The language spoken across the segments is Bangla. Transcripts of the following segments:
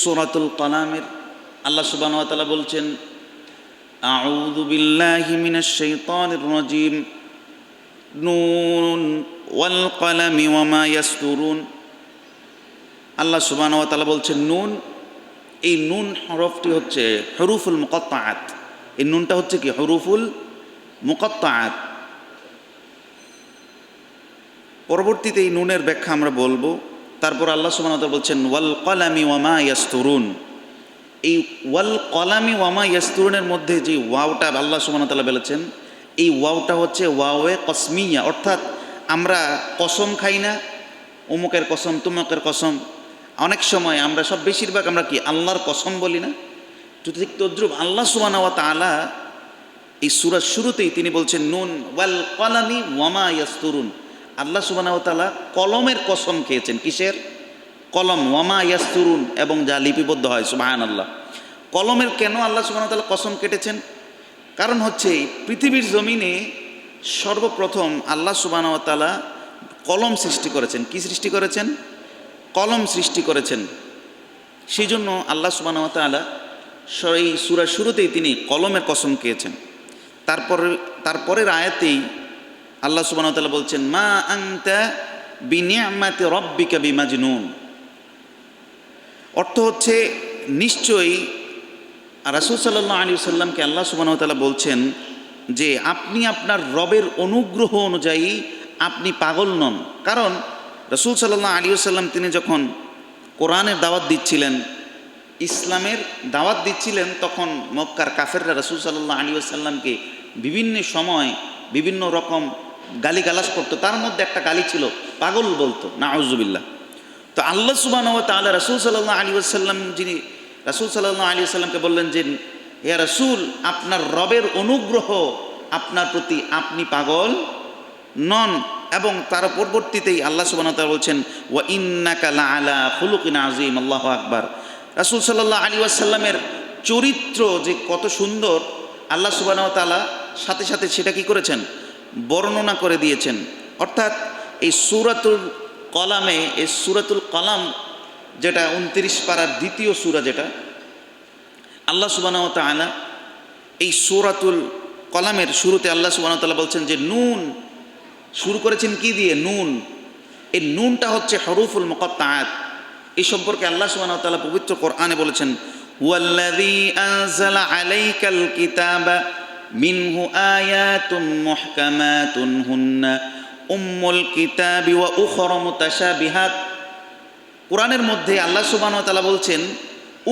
সূরাতুল কলামের আল্লাহ সুবহানাহু ওয়া তাআলা বলছেন, আউযু বিল্লাহি মিনাশ শাইতানির রাজীম, নুন ওয়াল কলামি ওয়া মা ইয়াসতুরুন। আল্লাহ সুবহানাহু ওয়া তাআলা বলছেন নুন। এই নুন হরফটি হচ্ছে হুরুফুল মুকাত্তাআত। এই নুনটা হচ্ছে কি? হুরুফুল মুকাত্তাআত। পরবর্তীতে এই নুনের ব্যাখ্যা আমরা বলবো। তারপর আল্লাহ সুবহানাহু ওয়া তাআলা বলছেন ওয়াল কলামি ওয়া মা ইয়াসতুরুন। এই ওয়াল কলামি ওয়া মা ইয়াসতুরুনের মধ্যে যে ওয়াওটা আল্লাহ সুবহানাহু ওয়া তাআলা বলেছেন, এই ওয়াওটা হচ্ছে ওয়াওয়ে কসমিয়া, অর্থাৎ আমরা কসম খাই না, অমুকের কসম তুমুকের কসম। অনেক সময় আমরা বেশিরভাগ আমরা কি আল্লাহর কসম বলি না? ঠিক তদ্রুপ আল্লাহ সুবহানাহু ওয়া তাআলা এই সূরার শুরুতেই তিনি বলছেন নুন ওয়াল কলামি ওয়া মা ইয়াসতুরুন। আল্লাহ সুবহানাহু ওয়া তাআলা কলমের কসম খেয়েছেন। কিসের? কলম। ওয়ামা ইয়াসতুরুন, এবং যা লিপিবদ্ধ হয়। সুবহানাল্লাহ। কলমের কেন আল্লাহ সুবহানাহু ওয়া তাআলা কসম কেটেছেন? কারণ হচ্ছে পৃথিবীর জমিনে সর্বপ্রথম আল্লাহ সুবহানাহু ওয়া তাআলা কলম সৃষ্টি করেছেন। কি সৃষ্টি করেছেন? কলম সৃষ্টি করেছেন। সেই জন্য আল্লাহ সুবহানাহু ওয়া তাআলা এই সূরার শুরুতেই তিনি কলমের কসম খেয়েছেন। তারপরের আয়াতেই আল্লাহ সুবহানাহু ওয়া তাআলা বলছেন মা আনতা বিনিআমাতি রাব্বিকা বিমাজনুন। অর্থ হচ্ছে নিশ্চয়ই রাসূল সাল্লাল্লাহু আলাইহি ওয়াসাল্লামকে আল্লাহ সুবহানাহু ওয়া তাআলা বলছেন যে আপনি আপনার রবের অনুগ্রহ অনুযায়ী আপনি পাগল নন। কারণ রাসূল সাল্লাল্লাহু আলাইহি ওয়াসাল্লাম তিনি যখন কোরআনের দাওয়াত দিচ্ছিলেন, ইসলামের দাওয়াত দিচ্ছিলেন, তখন মক্কার কাফেররা রাসূল সাল্লাল্লাহু আলাইহি ওয়াসাল্লামকে বিভিন্ন সময় বিভিন্ন রকম গালিগালাজ করতো। তার মধ্যে একটা গালি ছিল পাগল বলতো, নাউযুবিল্লাহ। তো আল্লাহ সুবহানাহু ওয়া তাআলা রাসূল সাল্লাল্লাহু আলাইহি ওয়াসাল্লাম রাসূল সাল্লাল্লাহু আলাইহি ওয়াসাল্লামকে বললেন যে হে রাসূল, আপনার রবের অনুগ্রহ আপনার প্রতি, আপনি পাগল নন। এবং তার পরবর্তীতেই আল্লাহ সুবহানাহু ওয়া তাআলা বলছেন ওয়া ইন্নাকা লাআলা খুলুকিন আযীম। আল্লাহু আকবার। রাসূল সাল্লাল্লাহু আলাইহি ওয়াসাল্লামের চরিত্র যে কত সুন্দর, আল্লাহ সুবহানাহু ওয়া তাআলা সাথে সাথে সেটা কি করেছেন? বর্ণনা করে দিয়েছেন। অর্থাৎ এই সূরাতুল কলামে, এই সূরাতুল কলাম যেটা 29 পারার দ্বিতীয় সূরা, যেটা আল্লাহ সুবহানাহু ওয়া তাআলা এই সূরাতুল কলামের শুরুতে আল্লাহ সুবহানাহু ওয়া তাআলা বলছেন যে নুন, শুরু করেছেন কি দিয়ে? নুন। এই নুনটা হচ্ছে হরুফুল মুকাত্তাআত। এই সম্পর্কে আল্লাহ সুবহানাহু ওয়া তাআলা পবিত্র কোরআনে বলেছেন হুয়াল্লাযী আনজালা আলাইকাল কিতাবা মিনহু আয়াতুম মুহকামাতুন হুন্না উম্মুল কিতাবি ওয়া উখরা মুতাশাবিহাত। কোরআনের মধ্যে আল্লাহ সুবহানাহু ওয়া তাআলা বলছেন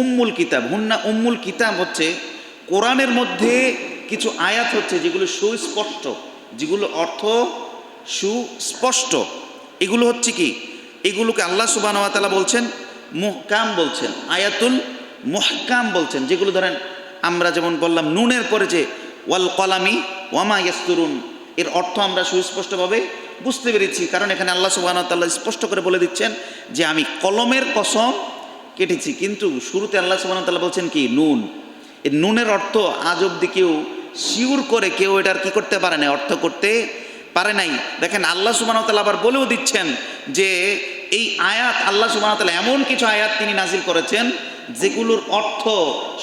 উম্মুল কিতাব। হুন্না উম্মুল কিতাব হচ্ছে কোরআনের মধ্যে কিছু আয়াত হচ্ছে যেগুলো সুস্পষ্ট, যেগুলো অর্থ সুস্পষ্ট। এগুলো হচ্ছে কি? এগুলোকে আল্লাহ সুবহানাহু ওয়া তাআলা বলছেন মুহকাম, বলছেন আয়াতুল মুহকাম বলছেন। যেগুলো ধরেন আমরা যেমন বললাম নুনের পরে যে ওয়াল কলামি ওয়া মা ইয়াসতুরুন, এর অর্থ আমরা সুস্পষ্টভাবে বুঝতে পেরেছি। কারণ এখানে আল্লাহ সুবহানাহু ওয়া তাআলা স্পষ্ট করে বলে দিচ্ছেন যে আমি কলমের কসম কেটেছি। কিন্তু শুরুতে আল্লাহ সুবহানাহু ওয়া তাআলা বলছেন কি? নুন। এই নুনের অর্থ আজ অব্দি কেউ শিউর করে কেউ এটার কি করতে পারে না, অর্থ করতে পারে নাই। দেখেন আল্লাহ সুবহানাহু ওয়া তাআলা আবার বলেও দিচ্ছেন যে এই আয়াত আল্লাহ সুবহানাহু ওয়া তাআলা এমন কিছু আয়াত তিনি নাজিল করেছেন যেগুলোর অর্থ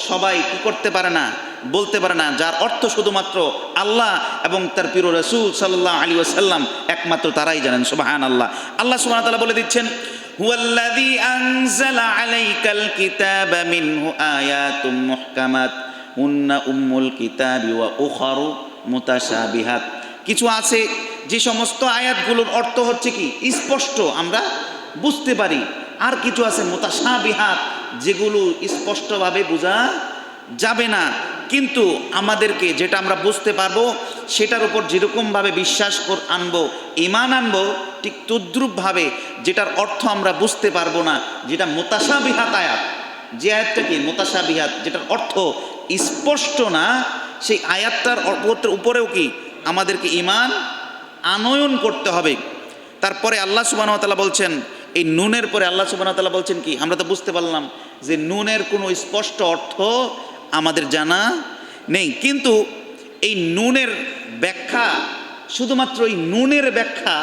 সবাই কি করতে পারে না, বলতে পারে না, যার অর্থ শুধুমাত্র আল্লাহ এবং তার প্রিয় রাসূল সাল্লাল্লাহু আলাইহি ওয়াসাল্লাম একমাত্র তারাই জানেন। সুবহানাল্লাহ। আল্লাহ সুবহানাহু ওয়া তাআলা বলে দিচ্ছেন হুয়াল্লাযী আনজালা আলাইকাল কিতাবা মিনহু আয়াতুম মুহকামাত হুন্না উম্মুল কিতাবি ওয়া উখরা মুতাশাবিহাত। কিছু আছে যে সমস্ত আয়াতগুলোর অর্থ হচ্ছে কি স্পষ্ট, আমরা বুঝতে পারি। আর কিছু আছে মুতাশাবিহাত, যেগুলো স্পষ্টভাবে বোঝা যাবে না, কিন্তু আমাদেরকে যেটা আমরা বুঝতে পারবো সেটার উপর যেরকমভাবে বিশ্বাস আনবো, ঈমান আনবো, ঠিক তদ্রূপভাবে যেটার অর্থ আমরা বুঝতে পারবো না, যেটা মুতাশাবিহাত আয়াত, যে আয়াতটা কি মুতাশাবিহাত, যেটার অর্থ স্পষ্ট না, সেই আয়াতটার উপরেও কি আমাদেরকে ঈমান আনয়ন করতে হবে। তারপরে আল্লাহ সুবহানাহু ওয়া তাআলা বলছেন এই নুনের পরে আল্লাহ সুবহানাহু ওয়া তাআলা বলছেন কি? আমরা তো বুঝতে পারলাম যে নুনের কোনো স্পষ্ট অর্থ আমাদের জানা নেই, কিন্তু এই নুনের ব্যাখ্যা, শুধুমাত্র এই নুনের ব্যাখ্যা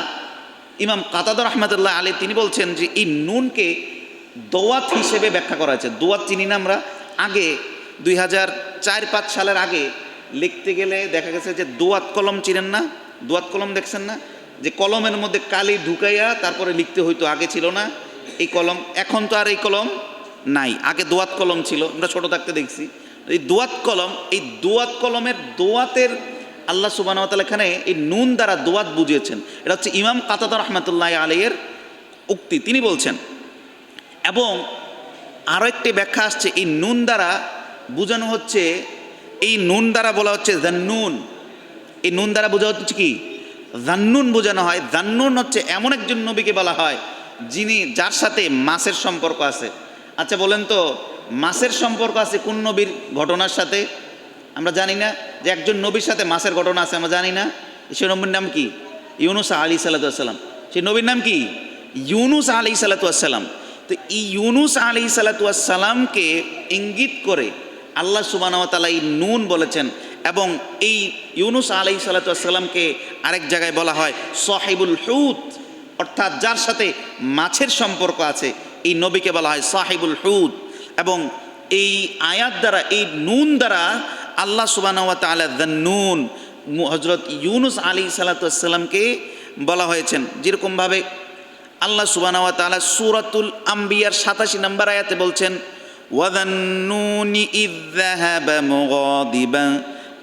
ইমাম কাতাদা রাহমাতুল্লাহ আলাইহি তিনি বলছেন যে এই নুনকে দোয়াত হিসেবে ব্যাখ্যা করা হয়েছে। দোয়াত চিনি না আমরা? আগে 2004-05 সালের আগে লিখতে গেলে দেখা গেছে যে দোয়াত কলম চিনেন না? দোয়াত কলম দেখছেন না, যে কলমের মধ্যে কালি ঢুকাইয়া তারপরে লিখতে হইতো, আগে ছিল না এই কলম। এখন তো আর এই কলম নাই, আগে দোয়াত কলম ছিল, আমরা ছোট থাকতে দেখছি। এই দোয়াত কলম, এই দোয়াত কলমের দোয়াতের আল্লাহ সুবহানাহু ওয়া তাআলা এখানে এই নুন দ্বারা দোয়াত বুঝিয়েছেন। এটা হচ্ছে ইমাম কাতাদা রাহমাতুল্লাহ আলাইহির উক্তি, তিনি বলছেন। এবং আরও একটি ব্যাখ্যা আসছে, এই নুন দ্বারা বোঝানো হচ্ছে, এই নুন দ্বারা বলা হচ্ছে জান্নুন। এই নুন দ্বারা বোঝা হচ্ছে কি? জান্নুন বোঝানো হয়। জান্নুন হচ্ছে এমন একজন নবীকে বলা হয় যিনি, যার সাথে মাছের সম্পর্ক আছে। আচ্ছা বলেন তো, মাছের সম্পর্ক আছে কোন নবীর ঘটনার সাথে? আমরা জানি না যে একজন নবীর সাথে মাছের ঘটনা আছে, আমরা জানি না। সেই নবীর নাম কি? ইউনুস আলাইহিস সালাম। সেই নবীর নাম কি? ইউনুস আলাইহিস সালাম। তো এই ইউনুস আলাইহিস সালামকে ইঙ্গিত করে আল্লাহ সুবহানাহু ওয়া তাআলা এই নুন বলেছেন। এবং এই ইউনুস আলাইহিস সালামকে আরেক জায়গায় বলা হয় সাহিবুল হুত, অর্থাৎ যার সাথে মাছের সম্পর্ক আছে, এই নবীকে বলা হয় সাহিবুল হুত। এবং এই আয়াত দ্বারা, এই নুন দ্বারা আল্লাহ সুবহানাহু ওয়া তাআলা জান্নুন হযরত ইউনুস আলাইহিস সালামকে বলা হয়েছেন। যেরকমভাবে আল্লাহ সুবহানাহু ওয়া তাআলা সূরাতুল আম্বিয়ার 87 নম্বর আয়াতে বলছেন, ওয়াযান্নুনি ইয যাহাবা মুগাদিবান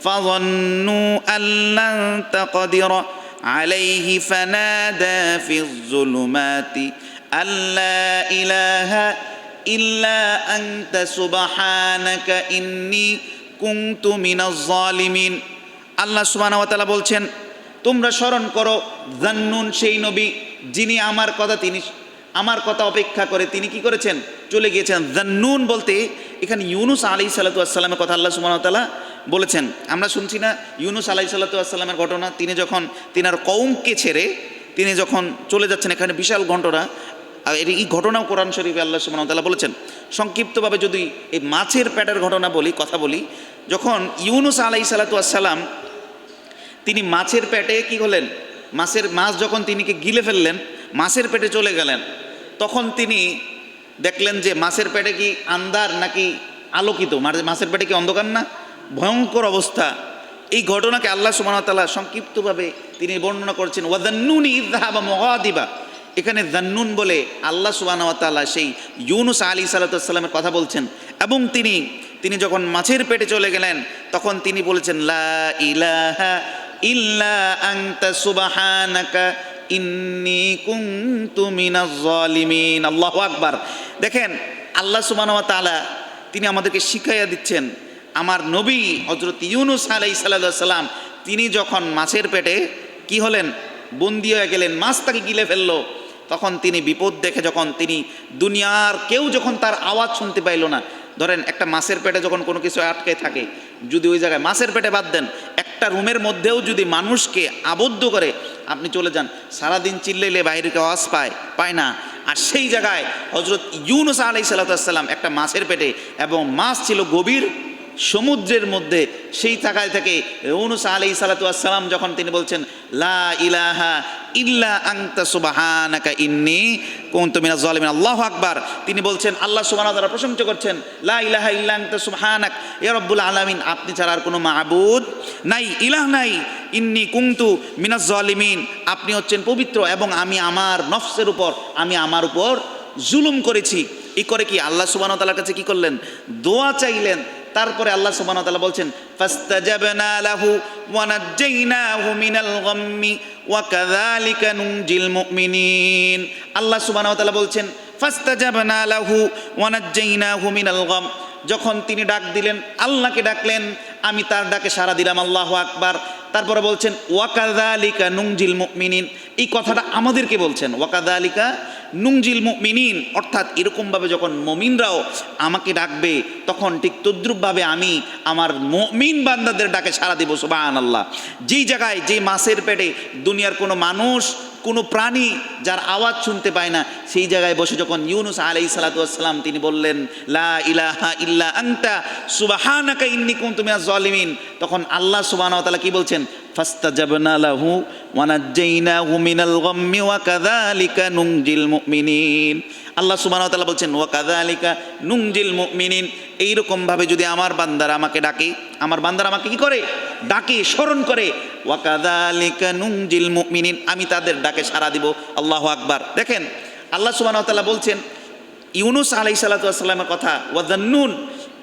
ফাযান্নু আল্লান তাকদিরা আলাইহি ফানাদা ফিয যুলুমাতি আল্লা ইলাহা ইল্লা আনতা সুবহানাকা ইন্নী কুনতু মিনাজ জালিমিন। আল্লাহ সুবহানাহু ওয়া তাআলা বলছেন, তোমরা স্মরণ করো জান্নুন, সেই নবী যিনি আমার কথা অপেক্ষা করে তিনি কি করেছেন? চলে গিয়েছেন। জান্নুন বলতে এখানে ইউনুস আলাইহিস সালামের কথা আল্লাহ সুবহানাহু ওয়া তাআলা বলেছেন। আমরা শুনছি না ইউনুস আলাইহিস সালামের ঘটনা, তিনি যখন তিনার কওমকে ছেড়ে তিনি যখন চলে যাচ্ছেন, এখানে বিশাল ঘটনা। আর এই ঘটনাও কোরআন শরীফে আল্লাহ সুবহানাহু ওয়া তাআলা বলেছেন। সংক্ষিপ্তভাবে যদি এই মাছের পেটের ঘটনা কথা বলি, যখন ইউনুস আলাইহিস সালাম তিনি মাছের পেটে কি হলেন, মাছ যখন তিনিকে গিলে ফেললেন, মাছের পেটে চলে গেলেন, তখন তিনি দেখলেন যে মাছের পেটে কি আন্ধার নাকি আলোকিত? মাছের পেটে কি অন্ধকার না? ভয়ঙ্কর অবস্থা। এই ঘটনাকে আল্লাহ সুবহানাহু ওয়া তাআলা সংক্ষিপ্তভাবে তিনি বর্ণনা করছেন, ওয়াযান্নুনি ইয যাহাবা মুগাদিবা। এখানে জান্নুন বলে আল্লাহ সুবহানাহু ওয়া তাআলা সেই ইউনুস আলাইহিস সালামের কথা বলছেন। এবং তিনি যখন মাছের পেটে চলে গেলেন, তখন তিনি বলেছেন, লা ইলাহা ইল্লা আনতা সুবহানাকা ইন্নী কুনতু মিনাজ জালিমিন। আল্লাহু আকবার। দেখেন আল্লাহ সুবহানাহু ওয়া তাআলা তিনি আমাদেরকে শিখাইয়া দিচ্ছেন, আমার নবী হযরত ইউনুস আলাইহিস সালাম তিনি যখন মাছের পেটে কি হলেন, বন্দী হয়ে গেলেন, মাছ তাকে গিলে ফেললো, তখন তিনি বিপদ দেখে, যখন তিনি দুনিয়ার কেউ যখন তার আওয়াজ শুনতে পাইল না, ধরেন একটা মাছের পেটে যখন কোনো কিছু আটকে থাকে, যদি ওই জায়গায় মাছের পেটে বাদ দেন, একটা রুমের মধ্যেও যদি মানুষকে আবদ্ধ করে আপনি চলে যান, সারাদিন চিল্লাইলে বাইরে আওয়াজ পায় না। আর সেই জায়গায় হযরত ইউনুস আলাইহিস সালাম একটা মাছের পেটে, এবং মাছ ছিল গভীর সমুদ্রের মধ্যে, সেই জায়গায় থেকে ইউনুস আলাইহিস সালাম যখন তিনি বলছেন, লা ইলাহা ইল্লা আনতা সুবহানাকা ইন্নী কুনতু মিনাজ জালিমিন। আল্লাহু আকবার। তিনি বলছেন, আল্লাহ সুবহানাহু ওয়া তাআলা প্রশংসা করছেন, লা ইলাহা ইল্লা আনতা সুবহানাক ইয়া রাব্বুল আলামিন, আপনি ছাড়া আর কোনো মাবুদ নাই, ইলাহ নাই, ইন্নী কুনতু মিনাজ জালিমিন, আপনি হচ্ছেন পবিত্র, এবং আমি আমার নফসের উপর, আমি আমার উপর জুলুম করেছি। এই করে কি আল্লাহ সুবহানাহু ওয়া তাআলার কাছে কি করলেন? দোয়া চাইলেন। তারপরে আল্লাহ সুবহানাহু ওয়া তাআলা বলছেন, ফাস্তাজাবনা লাহু ওয়া নাজ্জাইনাহু মিনাল গাম্মি ওয়া কাযালিকা নুনজিল মুমিনিন। আল্লাহ সুবহানাহু ওয়া তাআলা বলছেন, ফাস্তাজাবনা লাহু ওয়া নাজ্জাইনাহু মিনাল গাম, যখন তিনি ডাক দিলেন, আল্লাহকে ডাকলেন, আমি তার ডাকে সাড়া দিলাম। আল্লাহু আকবার। তারপরে বলছেন, ওয়া কাযালিকা নুনজিল মুমিনিন, এই কথাটা আমাদেরকে বলছেন, ওয়া কাযালিকা নুনজিল মুমিনিন, অর্থাৎ এরকমভাবে যখন মুমিনরাও আমাকে ডাকবে, তখন ঠিক তদ্রূপভাবে আমি আমার মুমিন বান্দাদের ডাকে সাড়া দিব। সুবহানাল্লাহ। যেই জায়গায়, যেই মাছের পেটে দুনিয়ার কোনো মানুষ, কোনো প্রাণী যার আওয়াজ শুনতে পায় না, সেই জায়গায় বসে যখন ইউনুস আলাইহিস সালাম তিনি বললেন, লা ইলাহা ইল্লা আনতা সুবহানাকা ইন্নী কুনতু মিনাজ জালিমিন, তখন আল্লাহ সুবহানাহু ওয়া তাআলা কি বলছেন? ফাস্তাজাবনা লাহু ওয়ানাজ্জাইনাহু মিনাল গাম্মি ওয়া কাযালিকা নুনজিল মুমিনিন। আল্লাহ সুবহানাহু ওয়া তাআলা বলছেন ওয়া কাযালিকা নুনজিল মুমিনিন, এইরকম ভাবে যদি আমার বান্দারা আমাকে ডাকে, আমার বান্দারা আমাকে কি করে ডাকে, স্মরণ করে, ওয়া কাযালিকা নুনজিল মুমিনিন, আমি তাদের ডাকে সাড়া দিব। আল্লাহু আকবার। দেখেন আল্লাহ সুবহানাহু ওয়া তাআলা বলছেন ইউনুস আলাইহিস সালাতু ওয়াস সালামের কথা, ওয়াযান্নুন,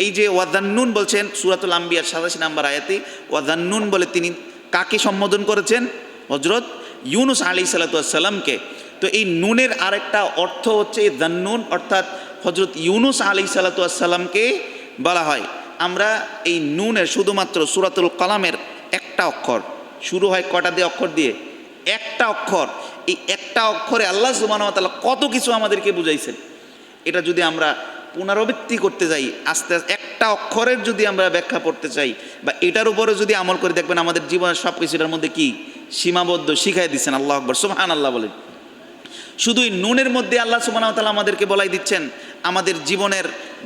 এই যে ওয়াযান্নুন বলছেন সূরাতুল আম্বিয়ার ৮৭ নম্বর আয়াতে ওয়াযান্নুন বলে তিনি কাকে সম্বোধন করেছেন? হযরত ইউনুস আলাইহিস সালাতু ওয়াস সালামকে। তো এই নুনের আরেকটা অর্থ হচ্ছে যান্নুন, অর্থাৎ হযরত ইউনুস আলাইহিস সালাতু ওয়াস সালামকে বলা হয়। আমরা এই নুনের শুধুমাত্র সূরাতুল কালামের একটা অক্ষর, শুরু হয় কটা দিয়ে অক্ষর দিয়ে? একটা অক্ষর। এই একটা অক্ষরে আল্লাহ সুবহানাহু ওয়া তাআলা কত কিছু আমাদেরকে বুঝাইছেন। এটা যদি আমরা পুনরাবৃত্তি করতে যাই, আস্তে আস্তে একটা অক্ষরের যদি আমরা ব্যাখ্যা পড়তে চাই বা এটার উপরে যদি আমল করে, দেখবেন আমাদের জীবনের সব কিছু এটার মধ্যে কি সীমাবদ্ধ শিখাই দিচ্ছেন। আল্লাহু আকবার, সুবহানাল্লাহ বলেন। শুধু এই নুনের মধ্যে আল্লাহ সুবহানাহু ওয়া তাআলা আমাদেরকে বলাই দিচ্ছেন আমাদের জীবনের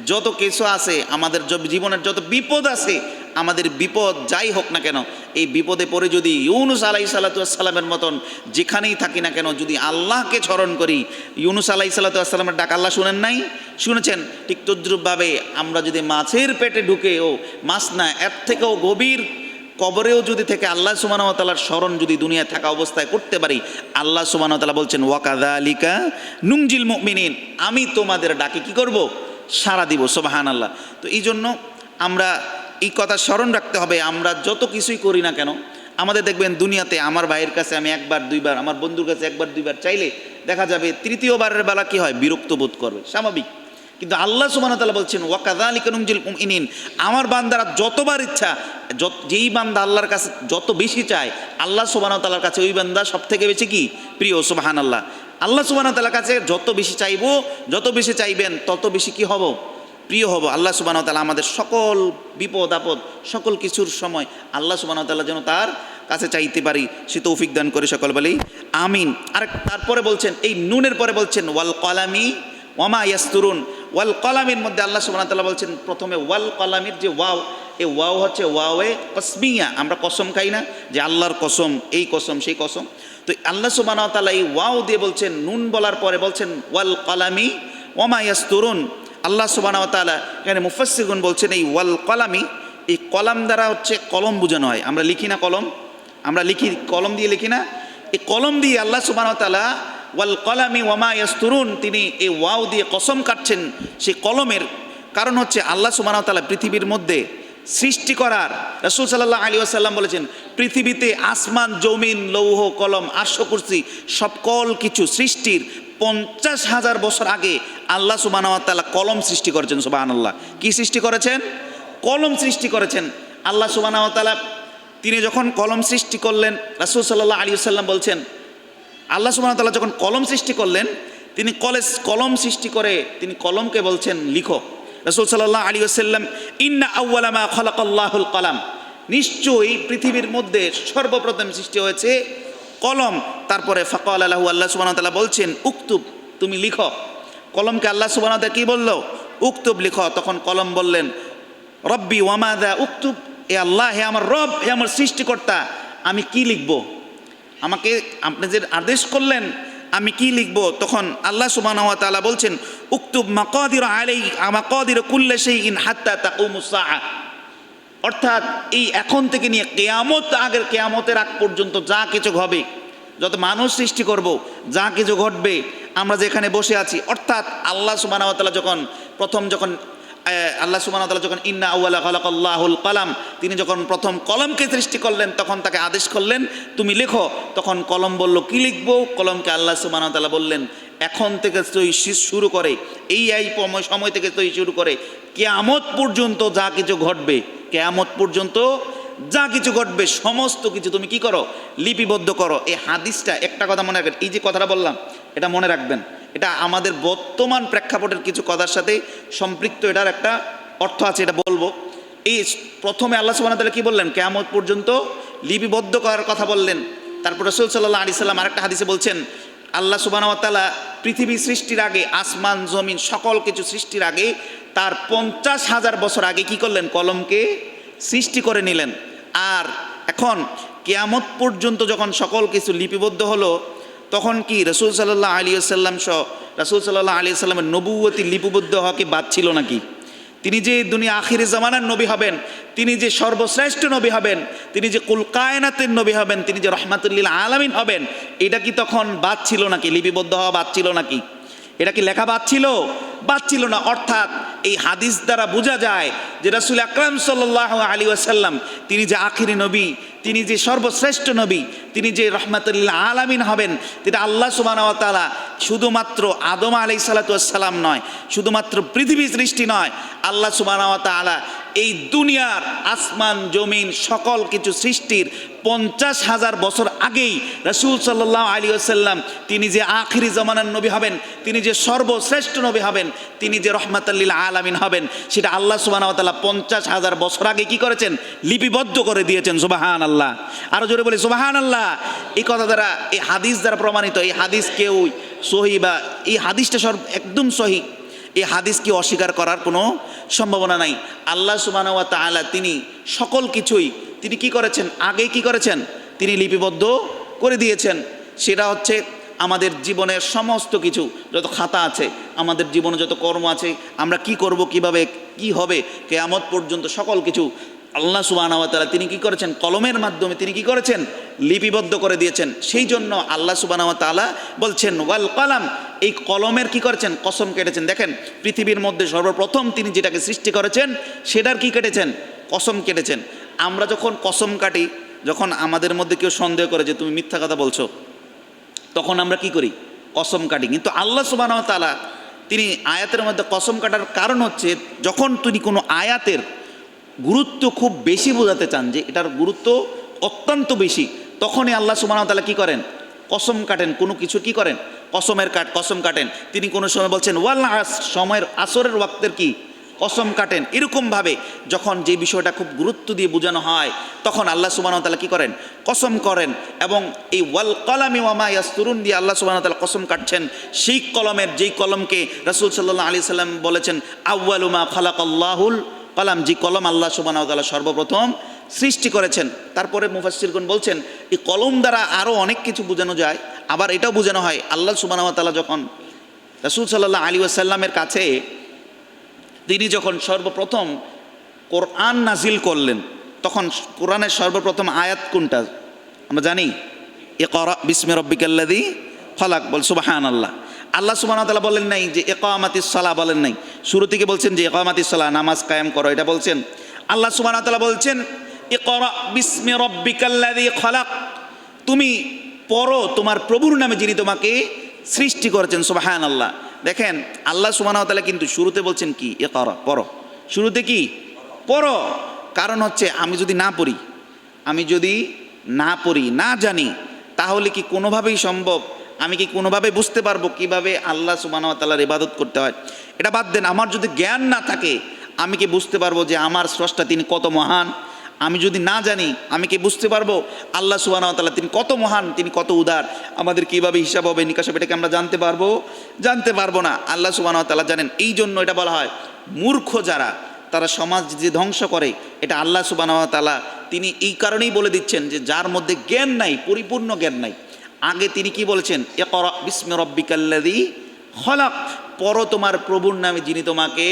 যত কিছু আছে, আমাদের জীবনের যত বিপদ আছে, আমাদের বিপদ যাই হোক না কেন, এই বিপদে পড়ে যদি ইউনুস আলাইহিস সালাতু ওয়াস সালামের মতন যেখানেই থাকি না কেন, যদি আল্লাহকে স্মরণ করি, ইউনুস আলাইহিস সালাতু ওয়াস সালামের ডাক আল্লাহ শুনেন নাই? শুনেছেন। ঠিক তদ্রূপভাবে আমরা যদি মাছের পেটে ঢুকেও মাছ না, এর থেকেও গভীর কবরেও যদি থেকে আল্লাহ সুবহানাহু ওয়া তাআলার স্মরণ যদি দুনিয়ায় থাকা অবস্থায় করতে পারি, আল্লাহ সুবহানাহু ওয়া তাআলা বলছেন ওয়া কাযালিকা নুনজিল মুমিনিন, আমি তোমাদের ডাকে কি করব? সাড়া দিব। সুবহানাল্লাহ। তো এই জন্য আমরা এই কথা স্মরণ রাখতে হবে, আমরা যত কিছুই করি না কেন, আমাদের দেখবেন দুনিয়াতে আমার ভাইয়ের কাছে আমি একবার দুইবার, আমার বন্ধুর কাছে একবার দুইবার চাইলে দেখা যাবে তৃতীয়বারের বেলা কি হয়? বিরক্ত বোধ করবে, স্বাভাবিক। কিন্তু আল্লাহ সুবহানাহু ওয়া তাআলা বলছেন ওয়া কাযালিকা নুনজিল মুমিনিন, আমার বান্দারা যতবার ইচ্ছা, যেই বান্দা আল্লাহর কাছে যত বেশি চায়, আল্লাহ সুবহানাহু ওয়া তাআলার কাছে ওই বান্দা সব থেকে বেশি কি প্রিয়। সুবহানাল্লাহ। আল্লাহ সুবহানাহু ওয়া তাআলার কাছে যত বেশি চাইবো, যত বেশি চাইবেন, তত বেশি কি হব? প্রিয় হব। আল্লাহ সুবহানাহু ওয়া তাআলা আমাদের সকল বিপদ আপদ, সকল কিছুর সময় আল্লাহ সুবহানাহু ওয়া তাআলা যেন তার কাছে চাইতে পারি, সে তৌফিক দান করে। সকল বলি আমিন। আর তারপরে বলছেন এই নুনের পরে বলছেন ওয়াল কলামি ওয়ামা ইয়াসতুরুন। ওয়াল কলামের মধ্যে আল্লাহ সুবহানাহু ওয়া তাআলা বলছেন প্রথমে ওয়াল কলামের যে ওয়াও, এই ওয়াও হচ্ছে ওয়াওয়ে কসমিয়া। আমরা কসম খাই না যে আল্লাহর কসম, এই কসম সেই কসম। তো আল্লাহ সুবহানাহু ওয়া তাআলা এই ওয়াও দিয়ে বলছেন, নুন বলার পরে বলছেন ওয়াল কলামি ওয়ামা ইয়াসতুরুন। আল্লাহ সুবহানাহু ওয়া তাআলা এখানে মুফাসসিরুন বলছেন এই ওয়াল কলামি, এই কলাম দ্বারা হচ্ছে কলম বোঝানো হয়। আমরা লিখি না কলম, আমরা লিখি কলম দিয়ে লিখি না, এই কলম দিয়ে আল্লাহ সুবহানাহু ওয়া তাআলা ওয়াল কলামি ওয়ামা ইয়াসতুরুন, তিনি এই ওয়াও দিয়ে কসম কাটছেন সেই কলমের। কারণ হচ্ছে আল্লাহ সুবহানাহু ওয়া তাআলা পৃথিবীর মধ্যে সৃষ্টি করার, রাসূল সাল্লাল্লাহু আলাইহি ওয়াসাল্লাম বলেছেন পৃথিবীতে আসমান জমিন লৌহ কলম আরশ কুরসি সকল কিছু সৃষ্টির 50,000 বছর আগে আল্লাহ সুবহানাহু ওয়া তাআলা কলম সৃষ্টি করেছেন। সুবহানাল্লাহ। কি সৃষ্টি করেছেন? কলম সৃষ্টি করেছেন আল্লাহ সুবহানাহু ওয়া তাআলা। তিনি যখন কলম সৃষ্টি করলেন, রাসূল সাল্লাল্লাহু আলাইহি ওয়াসাল্লাম বলছেন আল্লাহ সুবহানাহু ওয়া তাআলা যখন কলম সৃষ্টি করলেন, তিনি কলম সৃষ্টি করে তিনি কলমকে বলছেন লিখো। রাসূল সাল্লাল্লাহু আলাইহি ওয়াসাল্লাম ইন্না আউওয়ালা মা খালাকাল্লাহুল কলাম, নিশ্চয়ই পৃথিবীর মধ্যে সর্বপ্রথম সৃষ্টি হয়েছে কলম। তারপরে ফাকালা লাহু, আল্লাহ সুবহানাহু ওয়া তাআলা বলছেন উকতুব, তুমি লিখো। কলমকে আল্লাহ সুবহানাহু ওয়া তাআলা কি বলল? উকতুব, লিখো। তখন কলম বললেন রব্বি ওয়ামাযা উকতুব, এ আল্লাহ, হে আমার রব, হে আমার সৃষ্টিকর্তা, আমি কি লিখব? আমাকে আপনি যে আদেশ করলেন আমি কি লিখব? তখন আল্লাহ সুবহানাহু ওয়া তাআলা বলছেন উকতুব মাকাদির মাকাদির কুল্লি শাইইন হাত্তা তাকুমুস সাআ, অর্থাৎ এই এখন থেকে নিয়ে কেয়ামতের আগ পর্যন্ত যা কিছু হবে, যত মানুষ সৃষ্টি করব, যা কিছু ঘটবে, আমরা যেখানে বসে আছি, অর্থাৎ আল্লাহ সুবহানাহু ওয়া তাআলা যখন আল্লাহ সুবহানাহু ওয়া তাআলা যখন ইন্না আউওয়ালা খালাকাল্লাহুল কলাম, তিনি যখন প্রথম কলমকে সৃষ্টি করলেন, তখন তাকে আদেশ করলেন তুমি লেখো। তখন কলম বলল কি লিখব? কলমকে আল্লাহ সুবহানাহু ওয়া তাআলা বললেন এখন থেকে তুই শুরু করে এই সময় থেকে তুই শুরু করে কিয়ামত পর্যন্ত যা কিছু ঘটবে, কিয়ামত পর্যন্ত যা কিছু ঘটবে সমস্ত কিছু তুমি কি করো? লিপিবদ্ধ করো। এই হাদিসটা একটা কথা মনে রাখবেন, এই যে কথাটা বললাম এটা মনে রাখবেন, এটা আমাদের বর্তমান প্রেক্ষাপটের কিছু কথার সাথে সম্পৃক্ত, এটার একটা অর্থ আছে, এটা বলবো। এই প্রথমে আল্লাহ সুবহানাহু ওয়া তাআলা কি বললেন? কিয়ামত পর্যন্ত লিপিবদ্ধ করার কথা বললেন। তারপর রাসূল সাল্লাল্লাহু আলাইহি সাল্লাম আরেকটা হাদিসে বলছেন আল্লাহ সুবহানাহু ওয়া তাআলা পৃথিবী সৃষ্টির আগে, আসমান জমিন সকল কিছু সৃষ্টির আগে, তার 50,000 বছর আগে কি করলেন? কলমকে সৃষ্টি করে নিলেন। আর এখন কিয়ামত পর্যন্ত যখন সকল কিছু লিপিবদ্ধ হলো, তখন কি রাসূল সাল্লাল্লাহু আলাইহি ওয়াসাল্লাম সহ রাসূল সাল্লাল্লাহু আলাইহি ওয়াসাল্লামের নবুয়তি লিপিবদ্ধ হওয়া কি বাদ ছিল নাকি? তিনি যে দুনিয়া আখিরে জামানার নবী হবেন, তিনি যে সর্বশ্রেষ্ঠ নবী হবেন, তিনি যে কুল কায়নাতের নবী হবেন, তিনি যে রহমাতুল লিল আলামিন হবেন, এটা কি তখন বাদ ছিল নাকি? লিপিবদ্ধ হওয়া বাদ ছিল নাকি? এটা কি লেখা বাদ ছিল? বাদ ছিল না। অর্থাৎ এই হাদিস দ্বারা বোঝা যায় যে রাসূল আকরাম সাল্লাল্লাহু আলাইহি ওয়াসাল্লাম তিনি যে আখিরি নবী, তিনি যে সর্বশ্রেষ্ঠ নবী, তিনি যে রহমাতুল লিল আলামিন হবেন, তিনি আল্লাহ সুবহানাহু ওয়া তাআলা শুধুমাত্র আদম আলাইহিস সালাতু ওয়াস সালাম নয়, শুধুমাত্র পৃথিবী সৃষ্টি নয়, আল্লাহ সুবহানাহু ওয়া তাআলা এই দুনিয়ার আসমান জমিন সকল কিছু সৃষ্টির 50,000 বছর আগেই রাসূল সাল্লাল্লাহু আলাইহি ওয়াসাল্লাম তিনি যে আখিরি জামানার নবী হবেন, তিনি যে সর্বশ্রেষ্ঠ নবী হবেন, তিনি যে রহমাতুল লিল আলামিন হবেন, সেটা আল্লাহ সুবহানাহু ওয়া তাআলা 50,000 বছর আগে কি করেছেন? লিপিবদ্ধ করে দিয়েছেন। সুবহানাল্লাহ। আরো জোরে বলি সুবহানাল্লাহ। এই কথা দ্বারা, এই হাদিস দ্বারা প্রমাণিত। এই হাদিস কেউ সহি বা এই হাদিসটা একদম সহি, এই হাদিস কি অস্বীকার করার কোনো সম্ভাবনা নাই। আল্লাহ সুবহানাহু ওয়া তাআলা তিনি সকল কিছুই তিনি কি করেছেন? আগে কি করেছেন? তিনি লিপিবদ্ধ করে দিয়েছেন। সেটা হচ্ছে আমাদের জীবনের সমস্ত কিছু, যত খাতা আছে, আমাদের জীবনে যত কর্ম আছে, আমরা কি করব, কিভাবে কি হবে, কিয়ামত পর্যন্ত সকল কিছু আল্লাহ সুবহানাহু ওয়া তাআলা তিনি কি করেছেন? কলমের মাধ্যমে তিনি কি করেছেন? লিপিবদ্ধ করে দিয়েছেন। সেই জন্য আল্লাহ সুবহানাহু ওয়া তাআলা বলছেন ওয়াল কলাম, এই কলমের কি করেছেন? কসম কেটেছেন। দেখেন, পৃথিবীর মধ্যে সর্বপ্রথম তিনি যেটাকে সৃষ্টি করেছেন সেটার কি কেটেছেন? কসম কেটেছেন। আমরা যখন কসম কাটি, যখন আমাদের মধ্যে কেউ সন্দেহ করে যে তুমি মিথ্যা কথা বলছো, তখন আমরা কি করি? কসম কাটি। কিন্তু আল্লাহ সুবহানাহু ওয়া তাআলা তিনি আয়াতের মধ্যে কসম কাটার কারণ হচ্ছে, যখন তিনি কোনো আয়াতের গুরুত্ব খুব বেশি বোঝাতে চান, যে এটার গুরুত্ব অত্যন্ত বেশি, তখনই আল্লাহ সুবহানাহু ওয়া তাআলা কি করেন? কসম কাটেন। কোনো কিছু কি করেন? কসম কাটেন। তিনি কোনো সময় বলছেন ওয়াল আসর, সময়ের আসরের ওয়াক্তের কি কসম কাটেন। এরকমভাবে যখন যে বিষয়টা খুব গুরুত্ব দিয়ে বোঝানো হয়, তখন আল্লাহ সুবহানাহু ওয়া তাআলা কি করেন? কসম করেন। এবং এই ওয়াল কলামি ওয়া মা ইয়াসতুরুন দিয়ে আল্লাহ সুবহানাহু ওয়া তাআলা কসম কাটছেন। সেই কলমের, যেই কলমকে রাসূল সাল্লাল্লাহু আলাইহি সাল্লাম বলেছেন আউয়ালু মা খালাকাল্লাহুল কলাম, যে কলম আল্লাহ সুবহানাহু ওয়া তাআলা সর্বপ্রথম সৃষ্টি করেছেন। তারপরে মুফাসসিরগণ বলছেন এই কলম দ্বারা আরও অনেক কিছু বোঝানো যায়। আবার এটাও বোঝানো হয়, আল্লাহ সুবহানাহু ওয়া তাআলা যখন রাসূল সাল্লাল্লাহু আলাইহি ওয়াসাল্লামের কাছে তিনি যখন সর্বপ্রথম কোরআন নাজিল করলেন, তখন কোরআনের সর্বপ্রথম আয়াত কোনটা আমরা জানি? ইকরা বিসমি রাব্বিকাল্লাযী খলাক। বল সুবহানাল্লাহ। আল্লাহ সুবহানাহু ওয়া তাআলা বলেন নাই যে ইকামাতিস সালাহ, বলেন নাই। শুরু থেকে বলছেন যে ইকামাতিস সালাহ, নামাজ কায়েম করো, এটা বলছেন। আল্লাহ সুবহানাহু ওয়া তাআলা বলছেন ইকরা বিসমি রাব্বিকাল্লাযী খলাক, তুমি পড়ো তোমার প্রভুর নামে যিনি তোমাকে সৃষ্টি করেছেন। সুবহানাল্লাহ। দেখেন, আল্লাহ সুবহানাহু ওয়া তাআলা কিন্তু শুরুতে বলছেন কি? ইকরা, পড়ো। শুরুতে কি? পড়ো। কারণ হচ্ছে আমি যদি না পড়ি, না জানি, তাহলে কি কোনোভাবেই সম্ভব? আমি কি কোনোভাবে বুঝতে পারবো কিভাবে আল্লাহ সুবহানাহু ওয়া তাআলার ইবাদত করতে হয়? এটা বাদ দেন, আমার যদি জ্ঞান না থাকে, আমি কি বুঝতে পারবো যে আমার স্রষ্টা তিনি কত মহান? আমি যদি না জানি, আমি কি বুঝতে পারবো আল্লাহ সুবহানাহু ওয়া তাআলা তিনি কত মহান, তিনি কত উদার? আমাদের কীভাবে হিসাব হবে, নিকাশ হবে, এটাকে আমরা জানতে পারবো না। আল্লাহ সুবহানাহু ওয়া তাআলা জানেন। এই জন্য এটা বলা হয় মূর্খ যারা, তারা সমাজ যে ধ্বংস করে, এটা আল্লাহ সুবহানাহু ওয়া তাআলা তিনি এই কারণেই বলে দিচ্ছেন যে যার মধ্যে জ্ঞান নাই, পরিপূর্ণ জ্ঞান নাই। আগে তিনি কি বলেছেন? ইকরা বিসমি রাব্বিকাল্লাযী খলাক, পড়ো তোমার প্রভুর নামে যিনি তোমাকে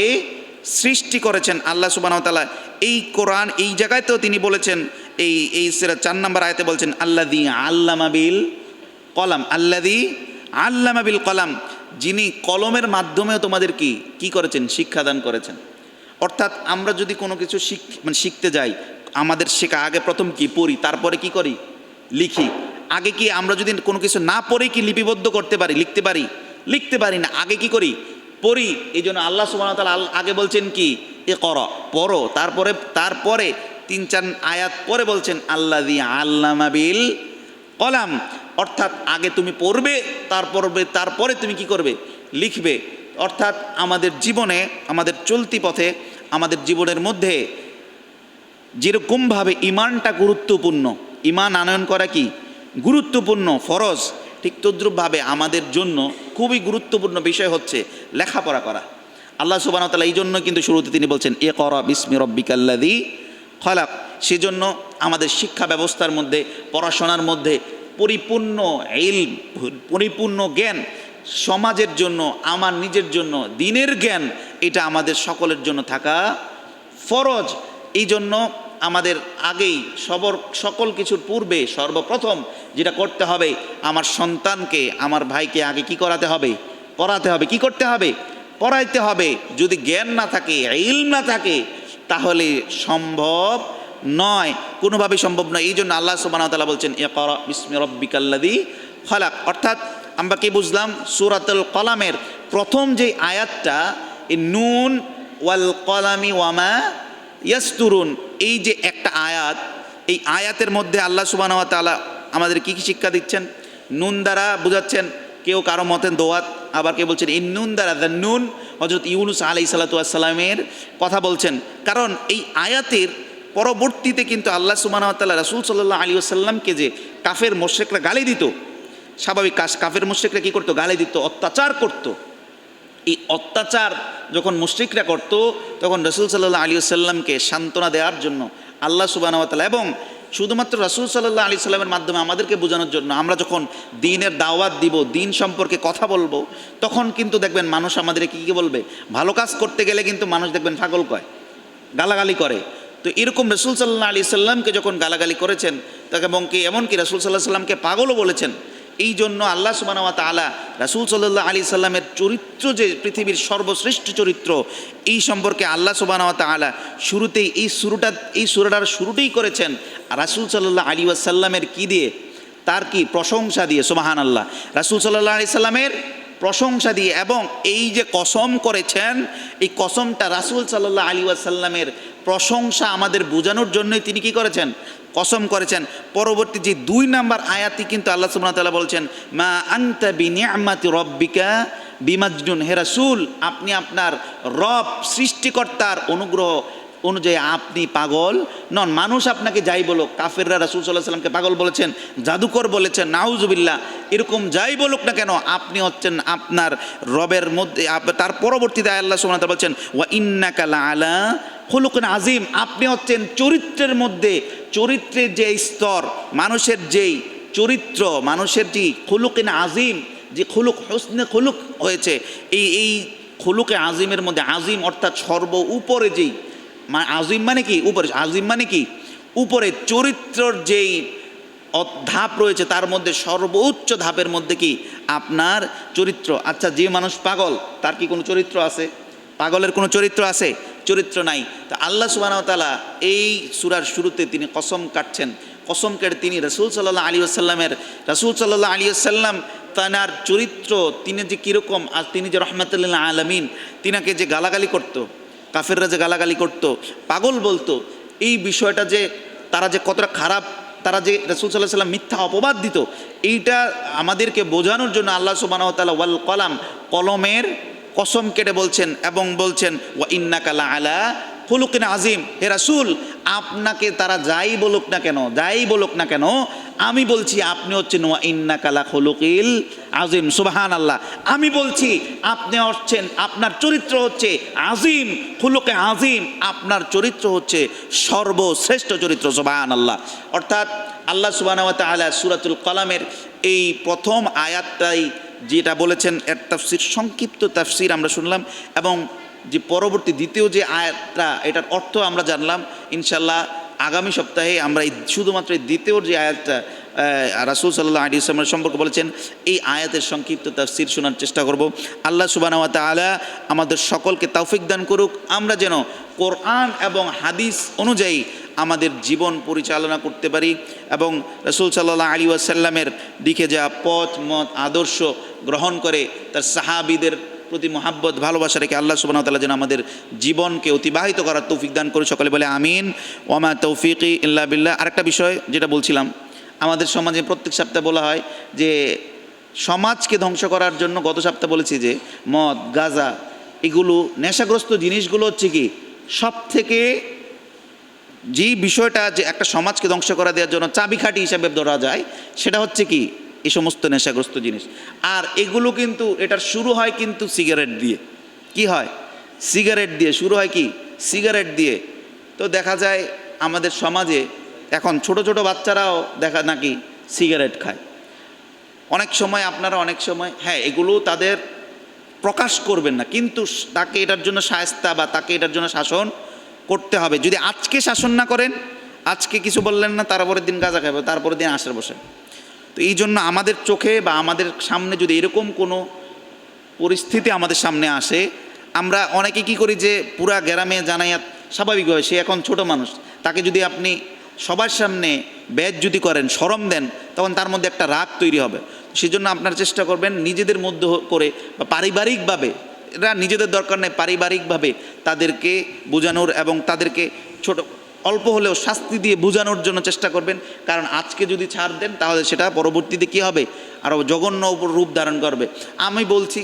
সৃষ্টি করেছেন। আল্লাহ সুবহানাহু ওয়া তাআলা এই কোরআন এই জায়গাতেও তিনি বলেছেন, এই সূরা 4 নম্বর আয়াতে বলছেন আল্লাযী আল্লামা বিল কলাম, আল্লাযী আল্লামা বিল কলাম, যিনি কলমের মাধ্যমেও তোমাদের কি করেছেন? শিক্ষাদান করেছেন। অর্থাৎ আমরা যদি কোনো কিছু শিখতে যাই, আমাদের শেখা আগে প্রথম কি? পড়ি, তারপরে কি করি? লিখি। আগে কি আমরা যদি কোনো কিছু না পড়ে কি লিপিবদ্ধ করতে পারি, লিখতে পারি না। আগে কি করি? পড়ি। এই জন্য আল্লাহ সুবহানাহু ওয়া তাআলা আগে বলছেন কি? ইকরা, পড়ো। তারপরে 3-4 আয়াত পরে বলছেন আল্লাযী আল্লামা বিল কলাম, অর্থাৎ আগে তুমি পড়বে, তারপরে তুমি কি করবে? লিখবে। অর্থাৎ আমাদের জীবনে, আমাদের চলতি পথে, আমাদের জীবনের মধ্যে যেরকমভাবে ইমানটা গুরুত্বপূর্ণ, ইমান আনয়ন করা কি গুরুত্বপূর্ণ, ফরজ, ঠিক তদ্রূপভাবে আমাদের জন্য খুবই গুরুত্বপূর্ণ বিষয় হচ্ছে লেখাপড়া করা। আল্লাহ সুবহানাহু ওয়া তাআলা এই জন্য কিন্তু শুরুতে তিনি বলছেন ইকরা বিসমি রাব্বিকাল্লাযী খলাক। সেজন্য আমাদের শিক্ষা ব্যবস্থার মধ্যে, পড়াশোনার মধ্যে পরিপূর্ণ ইলম, পরিপূর্ণ জ্ঞান, সমাজের জন্য, আমার নিজের জন্য দ্বীনের জ্ঞান, এটা আমাদের সকলের জন্য থাকা ফরজ। এই জন্য আমাদের আগেই সকল কিছুর পূর্বে সর্বপ্রথম যেটা করতে হবে, আমার সন্তানকে, আমার ভাইকে আগে কি করাতে হবে? পড়াতে হবে। কি করতে হবে? পড়াইতে হবে। যদি জ্ঞান না থাকে, ইলম না থাকে, তাহলে সম্ভব নয়, কোনোভাবেই সম্ভব নয়। এই জন্য আল্লাহ সুবহানাহু ওয়া তাআলা বলছেন ইকরা বিসমি রাব্বিকাল্লাযী খালাক। অর্থাৎ আমরা কি বুঝলাম? সূরাতুল কলামের প্রথম যে আয়াতটা, নুন ওয়াল কলামি ওয়ামা ইয়াসতুরুন, এই যে একটা আয়াত, এই আয়াতের মধ্যে আল্লাহ সুবহানাহু ওয়া তাআলা আমাদের কি কি শিক্ষা দিচ্ছেন? নুন দ্বারা বোঝাচ্ছেন, কেউ কারো মতেন দোয়াত, আবার কেউ বলছেন এই নুন দ্বারা, দ্য নুন হযরত ইউনূস আলাইহিস সালাতু ওয়াস সালামের কথা বলছেন। কারণ এই আয়াতের পরবর্তীতে কিন্তু আল্লাহ সুবহানাহু ওয়া তাআলা রাসূল সাল্লাল্লাহু আলাইহি ওয়াসাল্লামকে যে কাফের মুশরিকরা গালি দিত, স্বাভাবিক কাফের মুশরিকরা কি করতো? গালি দিত, অত্যাচার করত। এই অত্যাচার যখন মুশরিকরা করত, তখন রাসূল সাল্লাল্লাহু আলাইহি ওয়াসাল্লামকে সান্ত্বনা দেওয়ার জন্য আল্লাহ সুবহানাহু ওয়া তাআলা, এবং শুধুমাত্র রাসূল সাল্লাল্লাহু আলাইহি সাল্লামের মাধ্যমে আমাদেরকে বোঝানোর জন্য, আমরা যখন দ্বীনের দাওয়াত দিব, দ্বীন সম্পর্কে কথা বলবো, তখন কিন্তু দেখবেন মানুষ আমাদের কি কি বলবে? ভালো কাজ করতে গেলে কিন্তু মানুষ দেখবেন পাগল কয়, গালাগালি করে। তো এরকম রাসূল সাল্লাল্লাহু আলাইহি সাল্লামকে যখন গালাগালি করেছেন, তাকে এমনকি রাসূল সাল্লাল্লাহু আলাইহি সাল্লামকে পাগলও বলেছেন। এই জন্য আল্লাহ সুবহানাহু ওয়া তাআলা রাসূল সাল্লাল্লাহু আলাইহি সাল্লামের চরিত্র, যে পৃথিবীর সর্বশ্রেষ্ঠ চরিত্র, এই সম্পর্কে আল্লাহ সুবহানাহু ওয়া তাআলা শুরুতেই এই সূরাটার শুরুতেই করেছেন রাসূল সাল্লাল্লাহু আলাইহি ওয়াসাল্লামের কি দিয়ে? তার কি প্রশংসা দিয়ে। সুবহানাল্লাহ। রাসূল সাল্লাল্লাহু আলাইহি সাল্লামের প্রশংসা দিয়ে, এবং এই যে কসম করেছেন, এই কসমটা রাসূল সাল্লাল্লাহু আলাইহি ওয়াসাল্লামের প্রশংসা আমাদের বোঝানোর জন্যই তিনি কি করেছেন? কসম করেছেন। পরবর্তী যে 2 নম্বর আয়াতই কিন্তু আল্লাহ সুবহানাহু ওয়া তাআলা বলছেন, মা আনতা বিনিআমাতি রাব্বিকা বিমাজনুন, হে রাসূল, আপনি আপনার রব সৃষ্টিকর্তার অনুগ্রহ অনুযায়ী আপনি পাগল নন। মানুষ আপনাকে যাই বলুক, কাফেররা রাসূল সাল্লাল্লাহু আলাইহি সাল্লামকে পাগল বলেছেন, জাদুকর বলেছেন, নাউজুবিল্লাহ, এরকম যাই বলুক না কেন, আপনি হচ্ছেন আপনার রবের মধ্যে। তার পরবর্তীতে আল্লাহ সুবহানাহু ওয়া তাআলা বলছেন, ওয়া ইন্নাকা লাআলা খুলুকিন আযীম, আপনি হচ্ছেন চরিত্রের মধ্যে, চরিত্রের যে স্তর, মানুষের যেই চরিত্র, মানুষের যে খুলুকিন আযীম, যে খুলুক, হুসনে খুলুক হয়েছে, এই খুলুকে আযীমের মধ্যে, আযীম অর্থাৎ সর্ব উপরে যেই, আযীম মানে কি? উপরে। আযীম মানে কি? উপরে। চরিত্রর যেই ধাপ রয়েছে, তার মধ্যে সর্বোচ্চ ধাপের মধ্যে কি? আপনার চরিত্র। আচ্ছা, যে মানুষ পাগল, তার কি কোনো চরিত্র আছে? পাগলের কোনো চরিত্র আছে? চরিত্র নাই। তা আল্লাহ সুবহানাহু ওয়া তাআলা এই সূরার শুরুতে তিনি কসম কাটছেন, কসম কেটে তিনি রাসূল সাল্লাল্লাহু আলাইহি ওয়াসাল্লাম তার চরিত্র, তিনি যে কীরকম, আর তিনি যে রাহমাতুল লিল আলামিন, তিনাকে যে গালাগালি করত, কাফেররা যে গালাগালি করত, পাগল বলতো, এই বিষয়টা যে তারা যে কতটা খারাপ, তারা যে রাসূল সাল্লাল্লাহু আলাইহি ওয়াসাল্লাম মিথ্যা অপবাদ দিত, এইটা আমাদেরকে বোঝানোর জন্য আল্লাহ সুবহানাহু ওয়া তাআলা ওয়াল কলাম, কলমের কসম কেটে বলছেন, এবং বলছেন ওয়া ইন্নাকা লাআলা খুলুকিন আযীম, হে রাসূল, আপনাকে তারা যাই বলুক না কেন, আমি বলছি আপনি হচ্ছেন ওয়া ইন্নাকা লা খুলুকিল আযীম। সুবহানাল্লাহ। আমি বলছি আপনি হচ্ছেন, আপনার চরিত্র হচ্ছে আযীম, খুলুকে আযীম, আপনার চরিত্র হচ্ছে সর্বশ্রেষ্ঠ চরিত্র। সুবহানাল্লাহ। অর্থাৎ আল্লাহ সুবহানাহু ওয়া তাআলা সূরাতুল কলামের এই প্রথম আয়াতটাই যেটা বলেছেন, এর তাফসীর, সংক্ষিপ্ত তাফসীর আমরা শুনলাম, এবং যে পরবর্তী দ্বিতীয় যে আয়াতটা, এটার অর্থ আমরা জানলাম। ইনশাল্লাহ আগামী সপ্তাহে আমরা শুধুমাত্র এই দ্বিতীয় যে আয়াতটা রাসূল সাল্লাল্লাহু আলাইহি ওয়াসাল্লামের সম্পর্কে বলেছেন, এই আয়াতের সংক্ষিপ্ত তাফসীর শোনার চেষ্টা করব। আল্লাহ সুবহানাহু ওয়া তাআলা আমাদের সকলকে তৌফিক দান করুক, আমরা যেন কোরআন এবং হাদিস অনুযায়ী আমাদের জীবন পরিচালনা করতে পারি, এবং রাসূল সাল্লাল্লাহু আলাইহি ওয়াসাল্লামের দিকে যা পথ মত আদর্শ গ্রহণ করে, তার সাহাবীদের প্রতি মহাব্বত, ভালোবাসা রেখে আল্লাহ সুবহানাহু ওয়া তাআলা যেন আমাদের জীবনকে অতিবাহিত করার তৌফিক দান করে। সকলে বলে আমিন। ওয়া মা তৌফিকি ইল্লা বিল্লাহ। আরেকটা বিষয় যেটা বলছিলাম, আমাদের সমাজে প্রত্যেক সপ্তাহে বলা হয় যে সমাজকে ধ্বংস করার জন্য, গত সপ্তাহে বলেছি যে মদ, গাঁজা, এগুলো নেশাগ্রস্ত জিনিসগুলো হচ্ছে কি সব থেকে, যে বিষয়টা যে একটা সমাজকে ধ্বংস করা দেওয়ার জন্য চাবিকাঠি হিসাবে ধরা যায়, সেটা হচ্ছে কি এই সমস্ত নেশাগ্রস্ত জিনিস। আর এগুলো কিন্তু, এটার শুরু হয় কিন্তু সিগারেট দিয়ে। কি হয়? সিগারেট দিয়ে শুরু হয়। কি? সিগারেট দিয়ে। তো দেখা যায় আমাদের সমাজে এখন ছোট ছোট বাচ্চারাও দেখা নাকি সিগারেট খায়। অনেক সময় আপনারা অনেক সময় হ্যাঁ এগুলো তাদের প্রকাশ করবেন না, কিন্তু তাকে এটার জন্য শায়েস্তা বা তাকে এটার জন্য শাসন করতে হবে। যদি আজকে শাসন না করেন, আজকে কিছু বললেন না, তারপরের দিন গাঁজা খাবে, তারপরের দিন আসার বসে। তো এই জন্য আমাদের চোখে বা আমাদের সামনে যদি এরকম কোনো পরিস্থিতি আমাদের সামনে আসে, আমরা অনেকে কি করি যে পুরা গ্রামে জানাইয়া স্বাভাবিকভাবে, সে এখন ছোট মানুষ, তাকে যদি আপনি সবার সামনে বেইজ্জতি করেন, শরম দেন, তখন তার মধ্যে একটা রাগ তৈরি হবে। সেজন্য আপনার চেষ্টা করবেন নিজেদের মধ্যে করে বা পারিবারিকভাবে, এটা নিজেদের দরকার নেই, পারিবারিকভাবে তাদেরকে বোঝানোর এবং তাদেরকে ছোট অল্প হলেও শাস্তি দিয়ে বোঝানোর জন্য চেষ্টা করবেন। কারণ আজকে যদি ছাড় দেন তাহলে সেটা পরবর্তীতে কী হবে, আরও জঘন্য রূপ ধারণ করবে। আমি বলছি,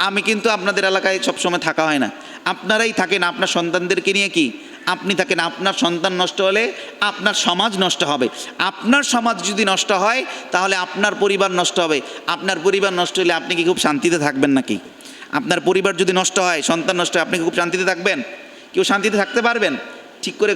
আমি কিন্তু আপনাদের এলাকায় সবসময় থাকা হয় না, আপনারাই থাকেন আপনার সন্তানদেরকে নিয়ে। কি আপনি থাকেন, আপনার সন্তান নষ্ট হলে আপনার সমাজ নষ্ট হবে। আপনার সমাজ যদি নষ্ট হয় তাহলে আপনার পরিবার নষ্ট হবে। আপনার পরিবার নষ্ট হলে আপনি কি খুব শান্তিতে থাকবেন নাকি? আপনার পরিবার যদি নষ্ট হয়, সন্তান নষ্ট হয়, আপনি কি খুব শান্তিতে থাকবেন? কেউ শান্তিতে থাকতে পারবেন? ঠিক করে